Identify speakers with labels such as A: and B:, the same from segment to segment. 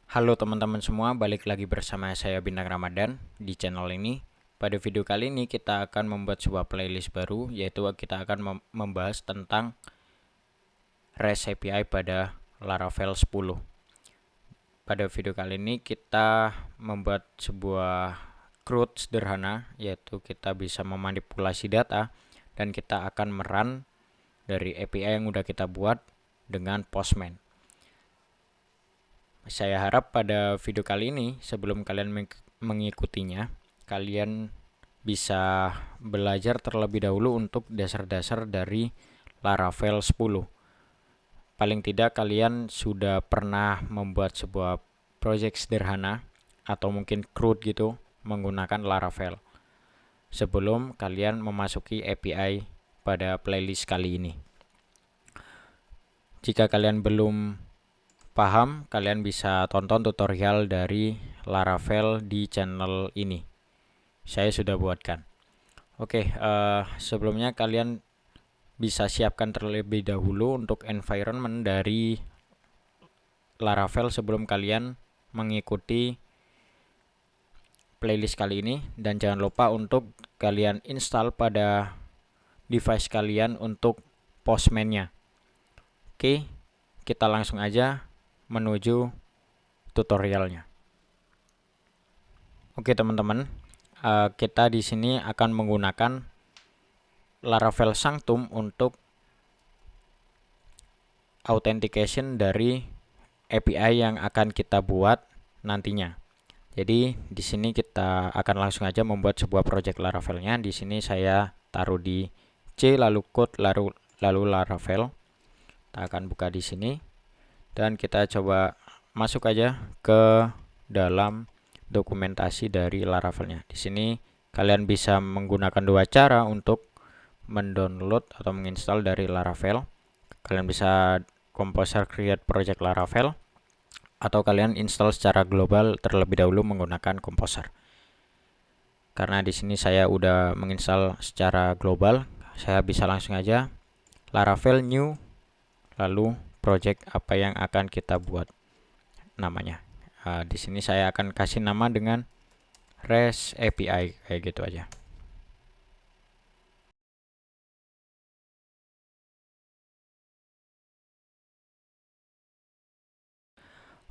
A: Halo teman-teman semua, balik lagi bersama saya Bintang Ramadan di channel ini. Pada video kali ini kita akan membuat sebuah playlist baru, yaitu kita akan membahas tentang REST API pada Laravel 10. Pada video kali ini kita membuat sebuah CRUD sederhana, yaitu kita bisa memanipulasi data dan kita akan merun dari API yang udah kita buat dengan Postman. Saya harap pada video kali ini, sebelum kalian mengikutinya, kalian bisa belajar terlebih dahulu untuk dasar-dasar dari Laravel 10. Paling tidak kalian sudah pernah membuat sebuah project sederhana atau mungkin CRUD gitu menggunakan Laravel sebelum kalian memasuki API pada playlist kali ini. Jika kalian belum paham, kalian bisa tonton tutorial dari Laravel di channel ini. Saya sudah buatkan. Oke, sebelumnya kalian bisa siapkan terlebih dahulu untuk environment dari Laravel sebelum kalian mengikuti playlist kali ini. Dan jangan lupa untuk kalian install pada device kalian untuk Postman-nya. Oke, kita langsung aja menuju tutorialnya. Oke teman-teman, kita di sini akan menggunakan Laravel Sanctum untuk authentication dari API yang akan kita buat nantinya. Jadi di sini kita akan langsung aja membuat sebuah project Laravelnya. Di sini saya taruh di C lalu code lalu Laravel. Kita akan buka di sini dan kita coba masuk aja ke dalam dokumentasi dari Laravelnya. Di sini kalian bisa menggunakan dua cara untuk mendownload atau menginstal dari Laravel. Kalian bisa Composer create project Laravel atau kalian install secara global terlebih dahulu menggunakan Composer. Karena di sini saya udah menginstal secara global, saya bisa langsung aja Laravel new lalu project apa yang akan kita buat namanya. Di sini saya akan kasih nama dengan REST API kayak gitu aja.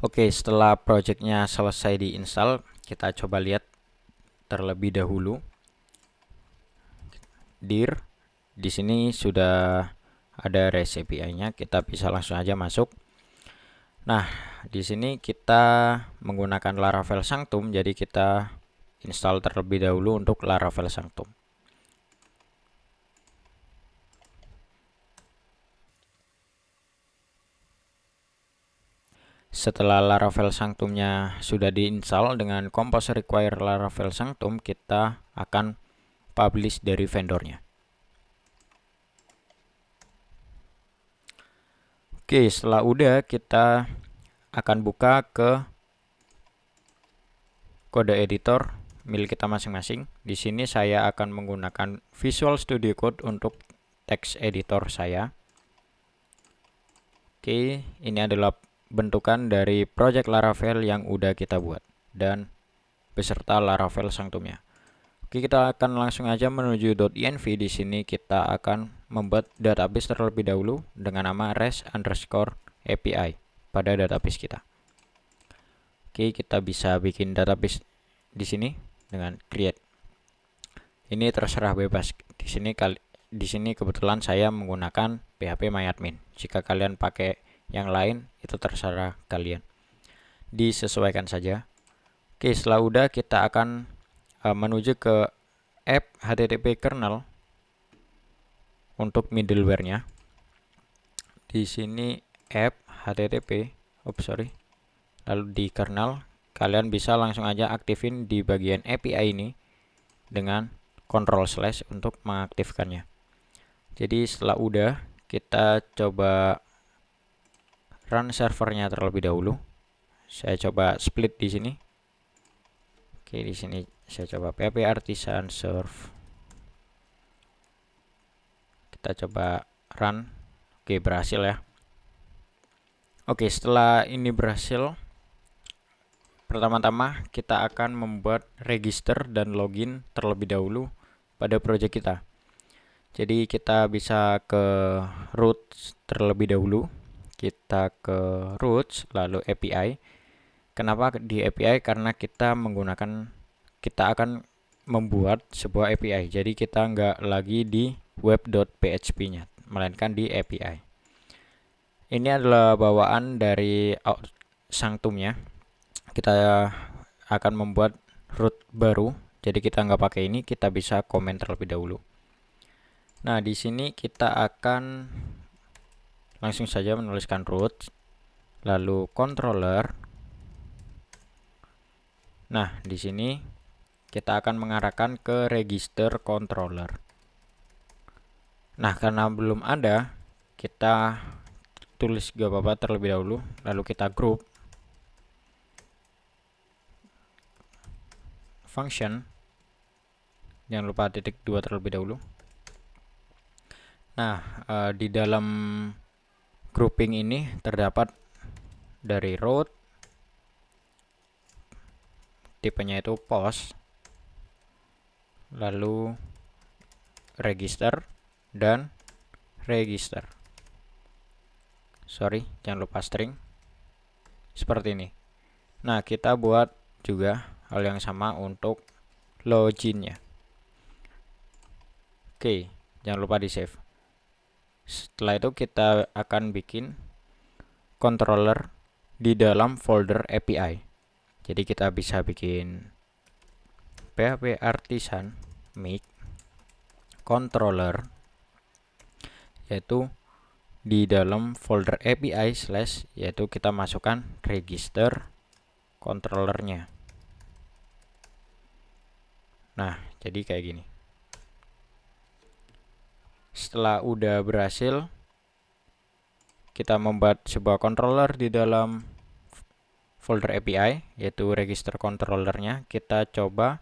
A: Oke, setelah projectnya selesai diinstal, kita coba lihat terlebih dahulu. Dir, di sini sudah ada REST API-nya, kita bisa langsung aja masuk. Nah, di sini kita menggunakan Laravel Sanctum, jadi kita install terlebih dahulu untuk Laravel Sanctum. Setelah Laravel Sanctumnya sudah diinstal dengan Composer require Laravel Sanctum, kita akan publish dari vendornya. Oke, setelah udah kita akan buka ke kode editor milik kita masing-masing. Di sini saya akan menggunakan Visual Studio Code untuk text editor saya. Oke, ini adalah bentukan dari project Laravel yang udah kita buat dan beserta Laravel Sanctumnya. Oke, kita akan langsung aja menuju .env. Di sini kita akan membuat database terlebih dahulu dengan nama REST_API pada database kita. Oke, kita bisa bikin database di sini dengan create. Ini terserah bebas. Di sini kebetulan saya menggunakan php_myadmin. Jika kalian pakai yang lain itu terserah kalian. Disesuaikan saja. Oke, setelah udah kita akan menuju ke app HTTP kernel untuk middleware-nya. Di sini app HTTP, lalu di kernel kalian bisa langsung aja aktifin di bagian API ini dengan Ctrl/ untuk mengaktifkannya. Jadi setelah udah kita coba run servernya terlebih dahulu. Saya coba split di sini. Oke, di sini saya coba php artisan serve. Kita coba run. Oke, berhasil ya. Oke, setelah ini berhasil, pertama-tama kita akan membuat register dan login terlebih dahulu pada project kita. Jadi kita bisa ke roots terlebih dahulu. Kita ke roots lalu API. Kenapa di API? Karena kita akan membuat sebuah API. Jadi kita nggak lagi di web.php-nya, melainkan di API. Ini adalah bawaan dari Sanctum-nya. Kita akan membuat root baru. Jadi kita nggak pakai ini, kita bisa komen terlebih dahulu. Nah, di sini kita akan langsung saja menuliskan root, lalu controller. Nah, di sini kita akan mengarahkan ke register controller. Nah, karena belum ada, kita tulis gak apa-apa terlebih dahulu, lalu kita group function, jangan lupa titik 2 terlebih dahulu. Nah, di dalam grouping ini terdapat dari root, tipenya itu post, lalu register dan register. Sorry, jangan lupa string. Seperti ini. Nah, kita buat juga hal yang sama untuk loginnya. Oke, jangan lupa di save. Setelah itu kita akan bikin controller di dalam folder API. Jadi kita bisa bikin PHP artisan make controller, yaitu di dalam folder API / yaitu kita masukkan register controllernya. Nah, jadi kayak gini. Setelah udah berhasil kita membuat sebuah controller di dalam folder API, yaitu register controllernya, kita coba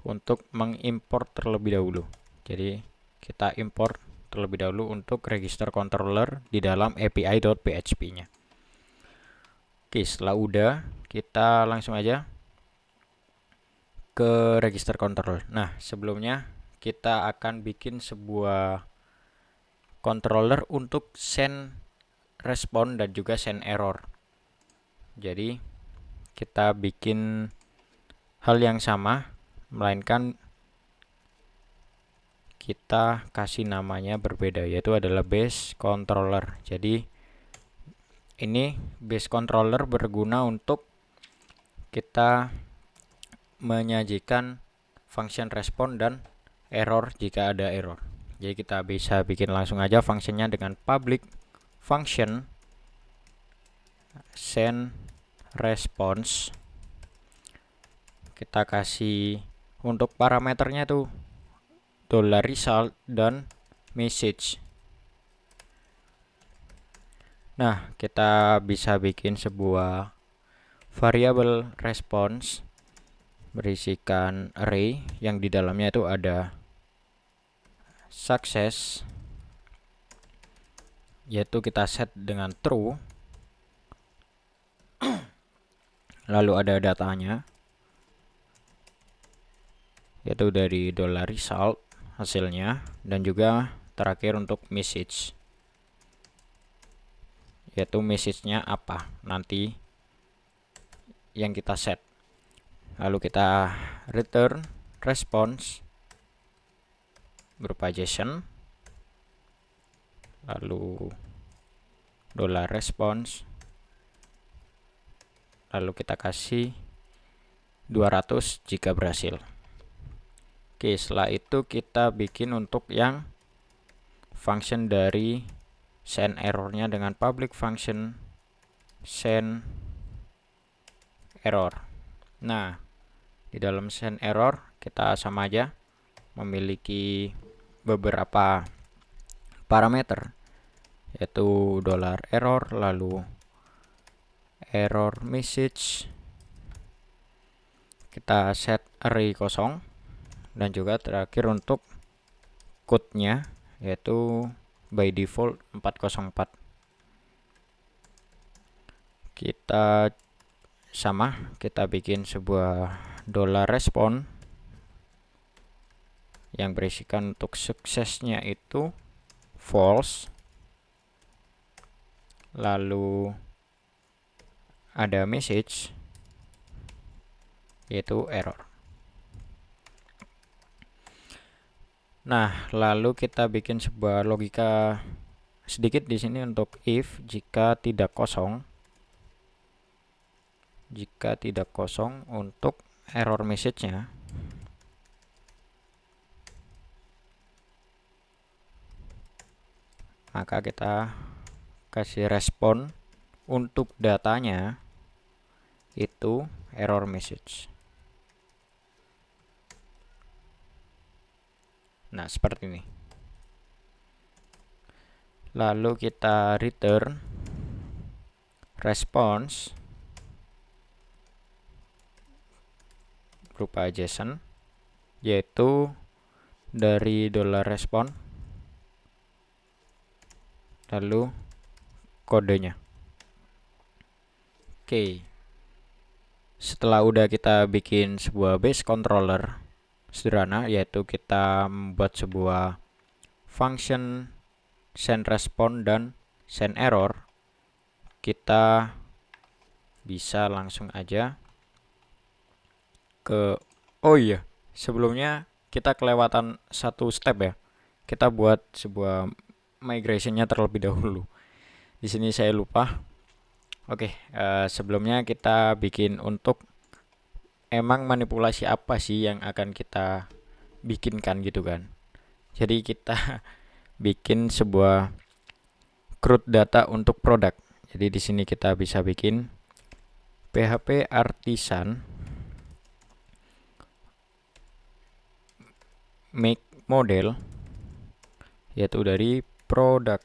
A: untuk mengimport terlebih dahulu. Jadi kita import terlebih dahulu untuk register controller di dalam api.php-nya. Oke, setelah udah, kita langsung aja ke register controller. Nah, sebelumnya kita akan bikin sebuah controller untuk send respon dan juga send error. Jadi kita bikin hal yang sama, melainkan kita kasih namanya berbeda, yaitu adalah base controller. Jadi ini base controller berguna untuk kita menyajikan function respon dan error jika ada error. Jadi kita bisa bikin langsung aja fungsinya dengan public function send response. Kita kasih untuk parameternya tuh $result dan message. Nah, kita bisa bikin sebuah variable response berisikan array yang di dalamnya itu ada success, yaitu kita set dengan true, lalu ada datanya, yaitu dari $result hasilnya, dan juga terakhir untuk message, yaitu message-nya apa nanti yang kita set. Lalu kita return response berupa JSON, lalu $response, lalu kita kasih 200 jika berhasil. Oke, setelah itu kita bikin untuk yang function dari send errornya dengan public function send error. Nah, di dalam send error kita sama aja memiliki beberapa parameter, yaitu $error, lalu error message, kita set array kosong, dan juga terakhir untuk code-nya yaitu by default 404. Kita sama, kita bikin sebuah $respon yang berisikan untuk suksesnya itu false, lalu ada message yaitu error. Nah, lalu kita bikin sebuah logika sedikit di sini untuk if jika tidak kosong. Jika tidak kosong untuk error message-nya, maka kita kasih respon untuk datanya itu error message. Nah, seperti ini. Lalu kita return response berupa JSON, yaitu dari $respon lalu kodenya. Oke. Setelah udah kita bikin sebuah base controller sederhana, yaitu kita membuat sebuah function send respon dan send error, kita bisa langsung aja ke sebelumnya kita kelewatan satu step ya. Kita buat sebuah migration-nya terlebih dahulu. Di sini saya lupa. Oke, sebelumnya kita bikin untuk emang manipulasi apa sih yang akan kita bikinkan gitu kan. Jadi kita bikin sebuah CRUD data untuk produk. Jadi di sini kita bisa bikin PHP artisan make model, yaitu dari produk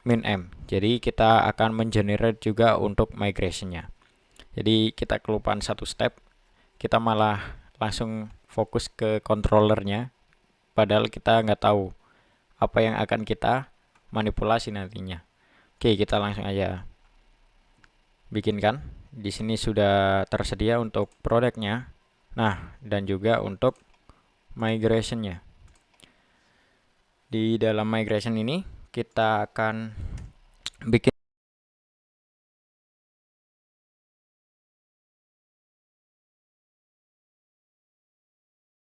A: min m. Jadi kita akan mengenerate juga untuk migrationnya. Jadi kita kelupaan satu step, kita malah langsung fokus ke controllernya, padahal kita nggak tahu apa yang akan kita manipulasi nantinya. Oke, kita langsung aja bikinkan. Di sini sudah tersedia untuk produknya. Nah, dan juga untuk migrationnya. Di dalam migration ini kita akan bikin.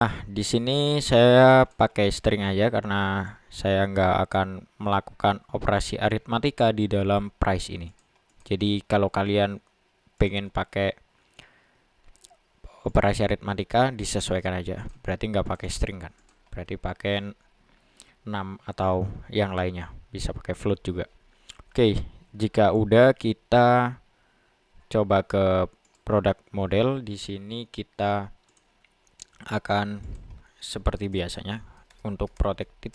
A: Nah, di sini saya pakai string aja karena saya nggak akan melakukan operasi aritmatika di dalam price ini. Jadi kalau kalian pengen pakai operasi aritmatika, disesuaikan aja. Berarti nggak pakai string kan? Berarti pakai 6 atau yang lainnya. Bisa pakai float juga. Oke, jika udah kita coba ke product model. Di sini kita akan seperti biasanya untuk protected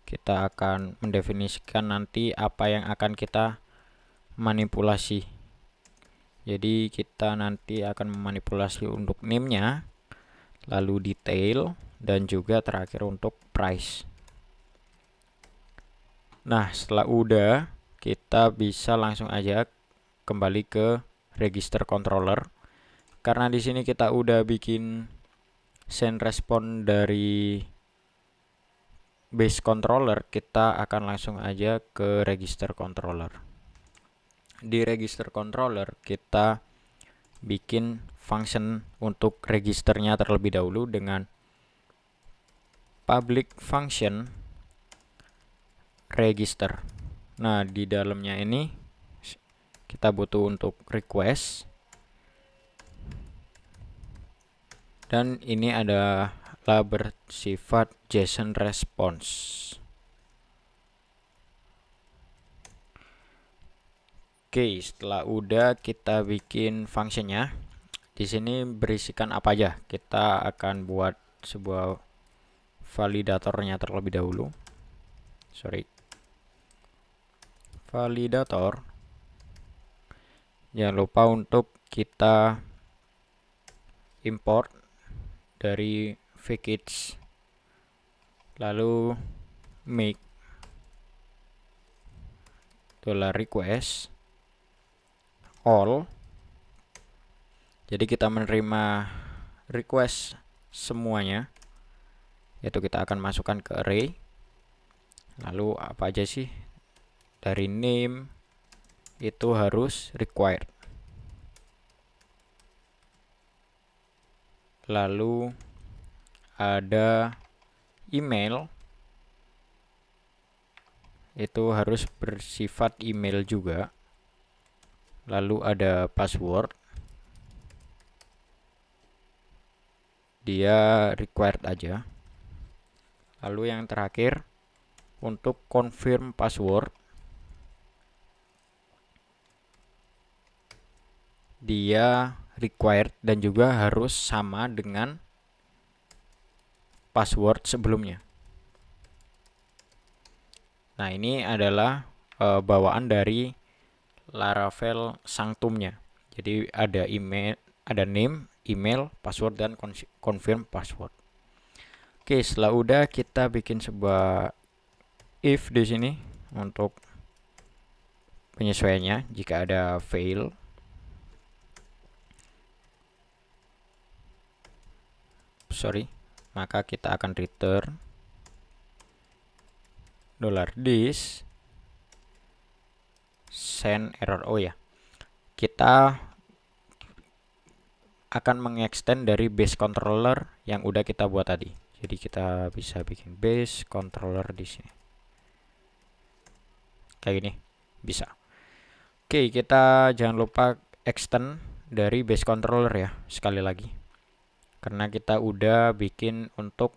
A: kita akan mendefinisikan nanti apa yang akan kita manipulasi. Jadi kita nanti akan memanipulasi untuk name-nya, lalu detail, dan juga terakhir untuk price. Nah, setelah udah, kita bisa langsung aja kembali ke register controller. Karena di sini kita udah bikin send respon dari base controller, kita akan langsung aja ke register controller. Di register controller kita bikin function untuk registernya terlebih dahulu dengan public function register. Nah, di dalamnya ini kita butuh untuk request, dan ini adalah bersifat JSON response. Oke, setelah udah kita bikin functionnya, di sini berisikan apa aja. Kita akan buat sebuah validatornya terlebih dahulu. Validator. Jangan lupa untuk kita import dari package, lalu make $request all. Jadi kita menerima request semuanya, yaitu kita akan masukkan ke array. Lalu apa aja sih? Dari name itu harus required. Lalu ada email, itu harus bersifat email juga. Lalu ada password, dia required aja. Lalu yang terakhir untuk confirm password, dia required dan juga harus sama dengan password sebelumnya. Nah, ini adalah bawaan dari Laravel Sanctumnya. Jadi ada email, ada name, email, password, dan confirm password. Oke, setelah udah kita bikin sebuah if di sini untuk penyesuaiannya. Jika ada fail, maka kita akan return $this send error. Oh ya, kita akan mengextend dari base controller yang udah kita buat tadi. Jadi kita bisa bikin base controller di sini. Kayak gini, bisa. Oke, kita jangan lupa extend dari base controller ya, sekali lagi. Karena kita udah bikin untuk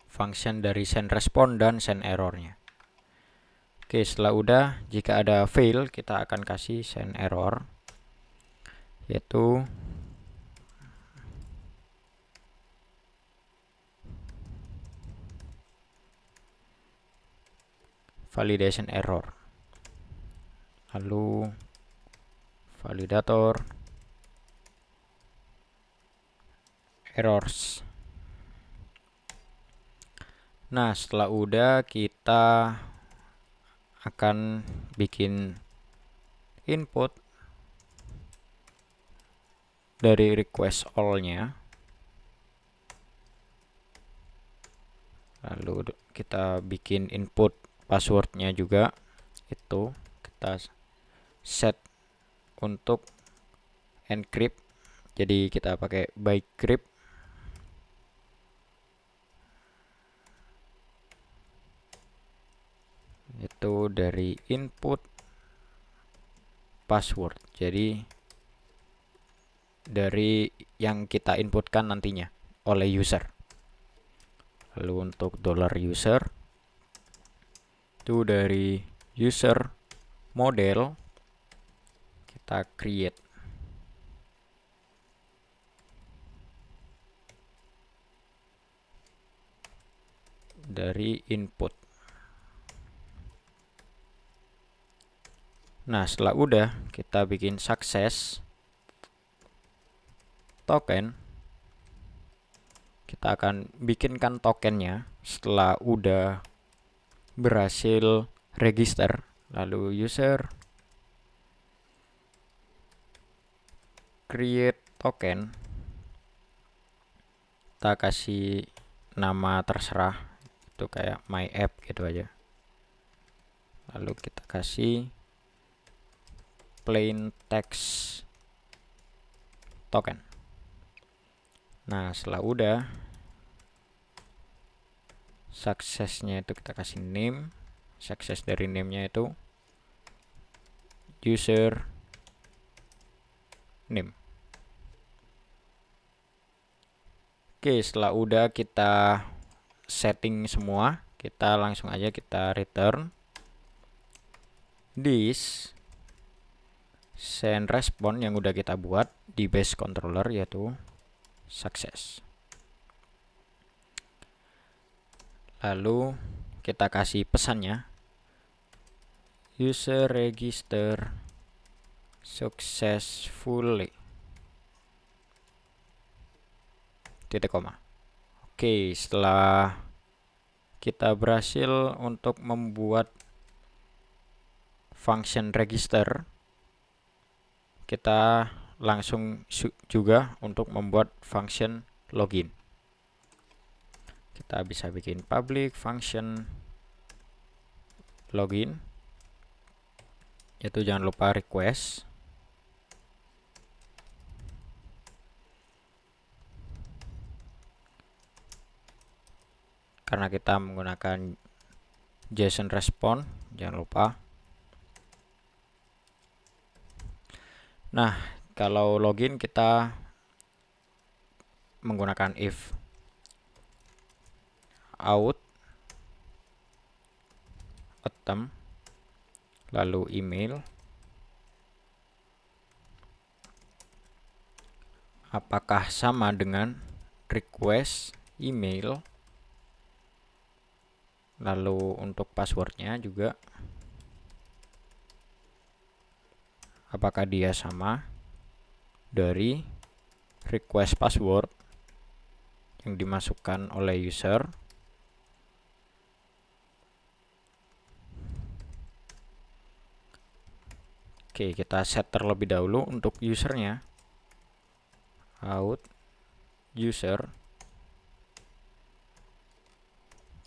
A: function dari send response dan send errornya. Oke, setelah udah, jika ada fail, kita akan kasih send error, yaitu validation error. Lalu validator errors. Nah, setelah udah, kita akan bikin input dari request all-nya. Lalu kita bikin input passwordnya juga, itu kita set untuk encrypt. Jadi kita pakai bycrypt. Itu dari input password. Jadi dari yang kita inputkan nantinya oleh user. Lalu untuk $user itu dari user model kita create dari input. Nah, setelah udah, kita bikin success token. Kita akan bikinkan tokennya setelah udah berhasil register. Lalu user create token, kita kasih nama terserah, itu kayak my app gitu aja. Lalu kita kasih plain text token. Nah, setelah udah, suksesnya itu kita kasih name. Sukses dari name-nya itu user name. Oke, setelah udah kita setting semua, kita langsung aja kita return this send response yang udah kita buat di base controller, yaitu success. Lalu kita kasih pesannya, user register successfully, titik koma. Oke, setelah kita berhasil untuk membuat function register, kita langsung juga untuk membuat function login. Kita bisa bikin public function login, yaitu jangan lupa request. Karena kita menggunakan JSON response, jangan lupa. Nah, kalau login kita menggunakan if out attempt lalu email apakah sama dengan request email, lalu untuk passwordnya juga apakah dia sama dari request password yang dimasukkan oleh user. Oke, kita set terlebih dahulu untuk usernya. Out user.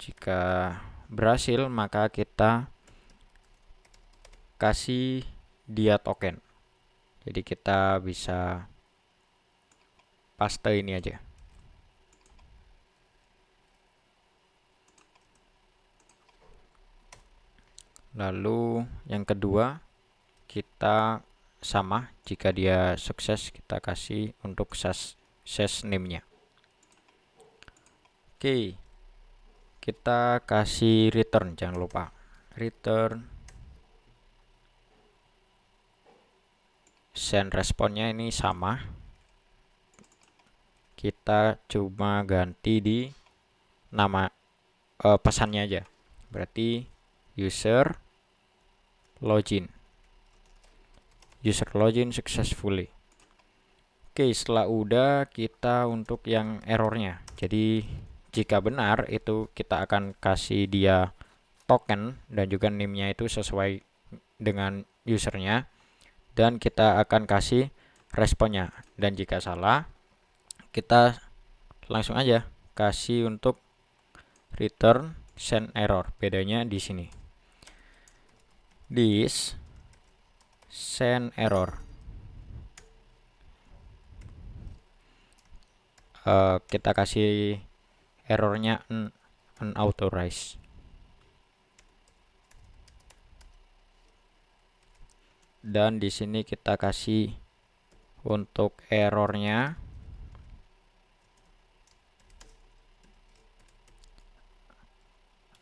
A: Jika berhasil, maka kita kasih dia token. Jadi kita bisa paste ini aja. Lalu yang kedua, kita sama, jika dia sukses kita kasih untuk session name-nya. Oke, kita kasih return, jangan lupa return send responnya ini sama, kita cuma ganti di nama pesannya aja, berarti user login successfully. Oke, setelah udah kita untuk yang errornya, jadi jika benar itu kita akan kasih dia token dan juga name-nya itu sesuai dengan usernya, dan kita akan kasih responnya. Dan jika salah kita langsung aja kasih untuk return send error. Bedanya di sini, this send error. Kita kasih errornya unauthorized. Dan di sini kita kasih untuk errornya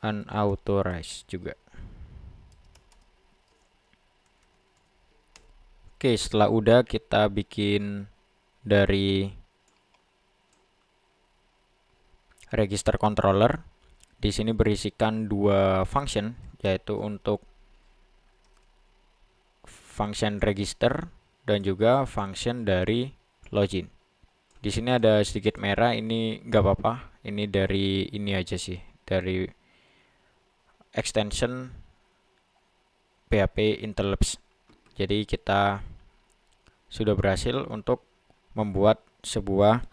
A: unauthorized juga. Oke, setelah udah kita bikin dari register controller. Di sini berisikan dua function, yaitu untuk function register dan juga function dari login. Di sini ada sedikit merah, ini nggak apa-apa. Ini dari ini aja sih, dari extension PHP IntelliLabs. Jadi kita sudah berhasil untuk membuat sebuah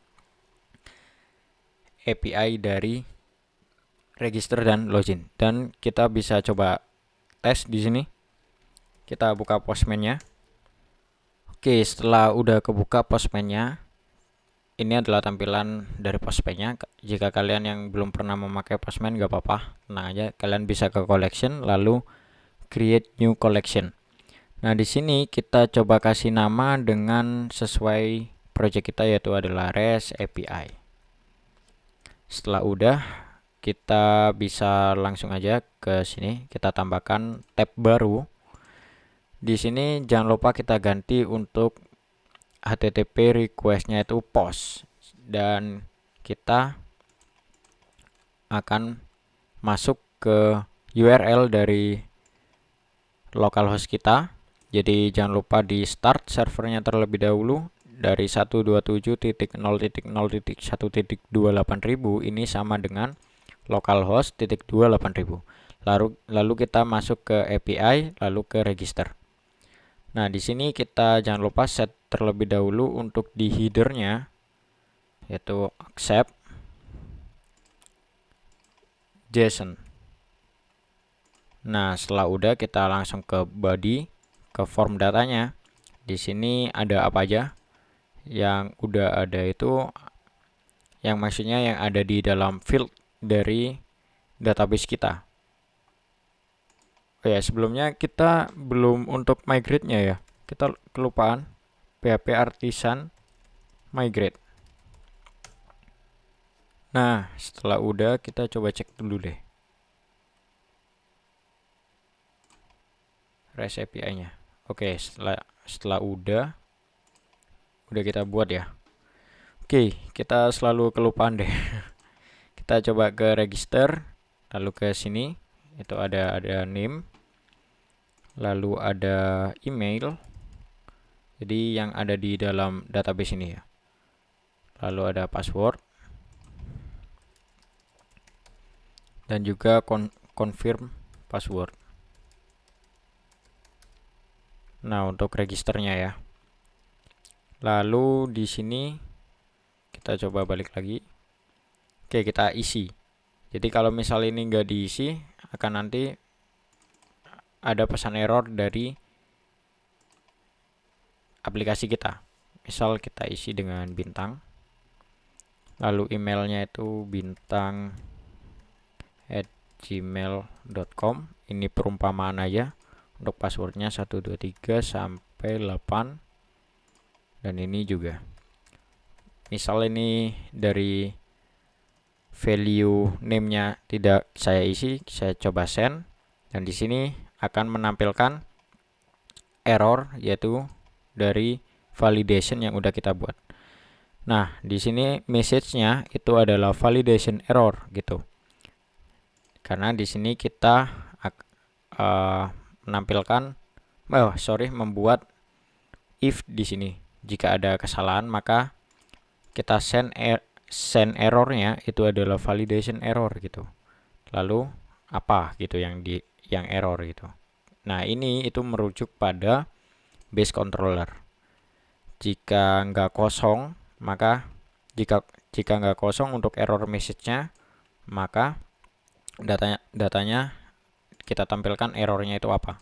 A: API dari register dan login. Dan kita bisa coba tes di sini. Kita buka Postman-nya. Oke, setelah udah kebuka Postman-nya, ini adalah tampilan dari Postman-nya. Jika kalian yang belum pernah memakai Postman, gak apa-apa, tenang aja. Kalian bisa ke collection, lalu create new collection. Nah, di sini kita coba kasih nama dengan sesuai project kita, yaitu adalah REST API. Setelah udah, kita bisa langsung aja ke sini. Kita tambahkan tab baru. Di sini jangan lupa kita ganti untuk HTTP request-nya itu post, dan kita akan masuk ke URL dari localhost kita. Jadi jangan lupa di start servernya terlebih dahulu dari 127.0.0.1.28.000. Ini sama dengan localhost 2.8000. Lalu kita masuk ke API, lalu ke register. Nah, di sini kita jangan lupa set terlebih dahulu untuk di headernya, yaitu accept JSON. Nah, setelah udah kita langsung ke body, ke form datanya. Di sini ada apa aja? Yang udah ada itu, yang maksudnya yang ada di dalam field dari database kita. Oh ya, sebelumnya kita belum untuk migrate-nya ya. Kita kelupaan PHP Artisan migrate. Nah, setelah udah kita coba cek dulu deh REST API-nya. Oke, setelah udah kita buat ya. Oke, kita selalu kelupaan deh. Kita coba ke register, lalu ke sini itu ada name, lalu ada email. Jadi yang ada di dalam database ini ya. Lalu ada password dan juga confirm password. Nah, untuk registernya ya. Lalu di sini kita coba balik lagi. Oke, kita isi. Jadi kalau misal ini nggak diisi, akan nanti ada pesan error dari aplikasi kita. Misal kita isi dengan bintang, lalu emailnya itu bintang@gmail.com. Ini perumpamaan aja. Untuk passwordnya 123 sampai 8. Dan ini juga. Misal ini dari value name-nya tidak saya isi, saya coba send, dan di sini akan menampilkan error, yaitu dari validation yang udah kita buat. Nah, di sini message-nya itu adalah validation error gitu. Karena di sini kita membuat if di sini. Jika ada kesalahan, maka kita send errornya itu adalah validation error gitu. Lalu apa gitu yang error gitu. Nah, ini itu merujuk pada base controller. Jika nggak kosong, maka jika nggak kosong untuk error message-nya, maka datanya kita tampilkan errornya itu apa.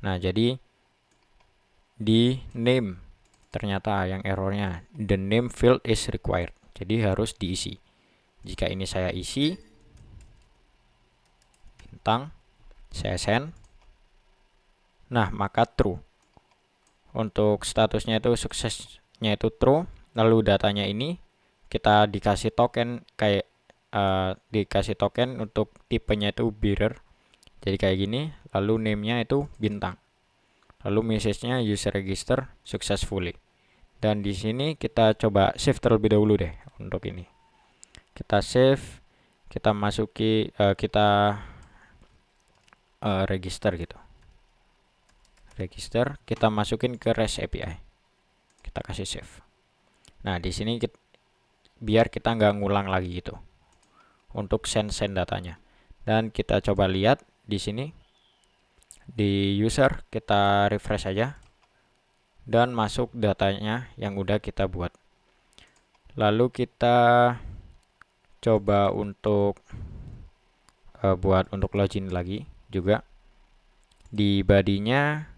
A: Nah, jadi di name ternyata yang errornya the name field is required. Jadi harus diisi. Jika ini saya isi bintang, saya send. Nah, maka true. Untuk statusnya itu suksesnya itu true. Lalu datanya ini kita dikasih token dikasih token untuk tipenya itu bearer. Jadi kayak gini. Lalu name-nya itu bintang. Lalu message-nya user register successfully. Dan di sini kita coba save terlebih dahulu deh untuk ini. Kita save, kita masuki register gitu. Register, kita masukin ke REST API. Kita kasih save. Nah, di sini biar kita nggak ngulang lagi gitu untuk send datanya. Dan kita coba lihat di sini di user, kita refresh aja dan masuk datanya yang udah kita buat. Lalu kita coba untuk buat untuk login lagi juga. Di body-nya,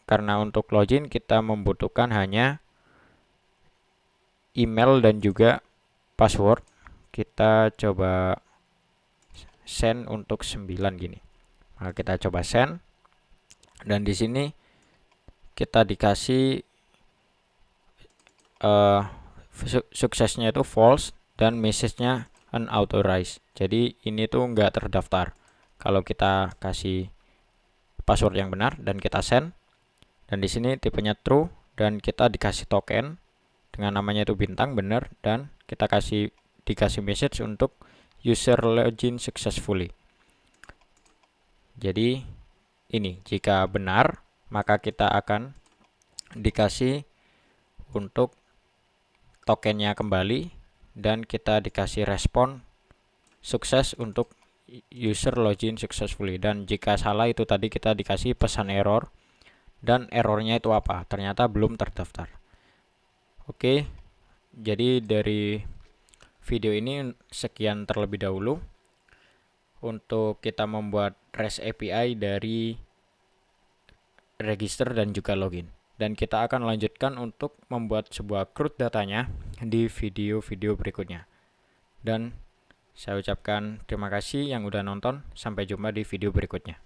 A: karena untuk login kita membutuhkan hanya email dan juga password. Kita coba send untuk 9 gini. Maka kita coba send. Dan di sini kita dikasih suksesnya itu false dan message-nya unauthorized. Jadi ini tuh nggak terdaftar. Kalau kita kasih password yang benar dan kita send, dan di sini tipenya true dan kita dikasih token dengan namanya itu bintang benar, dan kita dikasih message untuk user login successfully. Jadi ini jika benar, maka kita akan dikasih untuk tokennya kembali, dan kita dikasih respon sukses untuk user login successfully. Dan jika salah itu tadi kita dikasih pesan error dan errornya itu apa. Ternyata belum terdaftar. Oke, jadi dari video ini sekian terlebih dahulu untuk kita membuat REST API dari register dan juga login. Dan kita akan lanjutkan untuk membuat sebuah CRUD datanya di video-video berikutnya. Dan saya ucapkan terima kasih yang udah nonton. Sampai jumpa di video berikutnya.